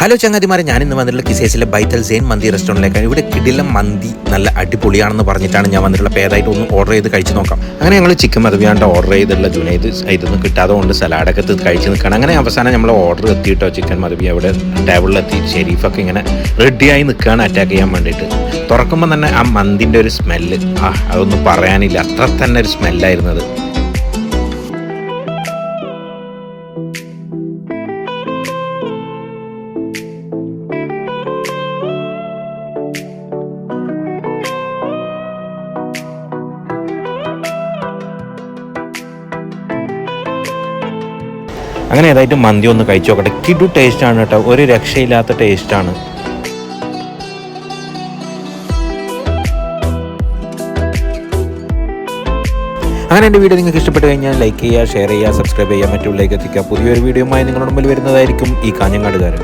Hello ചങ്ങാതിമാരെ, ഞാനിന്ന് വന്നിട്ടുള്ള കിസേസിലെ ബൈത്തൽ സെയിൻ മന്തി റെസ്റ്റോറൻറ്റിലേക്കാണ്. ഇവിടെ കിടിലം മന്തി നല്ല അടിപൊളിയാണെന്ന് പറഞ്ഞിട്ടാണ് ഞാൻ വന്നിട്ടുള്ള. പേരായിട്ട് ഒന്ന് ഓർഡർ ചെയ്ത് കഴിച്ച് നോക്കാം. അങ്ങനെ ഞങ്ങൾ ചിക്കൻ മധുവിയാണ്ട് ഓർഡർ ചെയ്തിട്ടുള്ള ജുനൈദ് ഇതൊന്നും കിട്ടാതെ കൊണ്ട് സലാഡൊക്കെ കഴിച്ച് നിൽക്കുകയാണ്. അങ്ങനെ അവസാനം നമ്മൾ ഓർഡർ എത്തിയിട്ടോ ചിക്കൻ മധുവി അവിടെ ടേബിളിലെത്തി. ഷെരീഫൊക്കെ ഇങ്ങനെ റെഡിയായി നിൽക്കുകയാണ് അറ്റാക്ക് ചെയ്യാൻ വേണ്ടിയിട്ട്. തുറക്കുമ്പോൾ തന്നെ ആ മന്തിൻ്റെ ഒരു സ്മെല്ല്, അതൊന്നും പറയാനില്ല, അത്ര തന്നെ ഒരു സ്മെല്ലായിരുന്നത്. അങ്ങനെ ഏതായിട്ട് മന്തി ഒന്ന് കഴിച്ചു നോക്കട്ടെ. കിടു ടേസ്റ്റാണ് കേട്ടോ, ഒരു രക്ഷയില്ലാത്ത ടേസ്റ്റാണ്. അങ്ങനെ എൻ്റെ വീഡിയോ നിങ്ങൾക്ക് ഇഷ്ടപ്പെട്ട് കഴിഞ്ഞാൽ ലൈക്ക് ചെയ്യുക, ഷെയർ ചെയ്യുക, സബ്സ്ക്രൈബ് ചെയ്യുക, മറ്റുള്ളവരിലേക്ക് എത്തിക്കുക. പുതിയൊരു വീഡിയോയുമായി നിങ്ങളുടെ മുമ്പിൽ വരുന്നതായിരിക്കും ഈ കാഞ്ഞങ്ങാടുകാരൻ.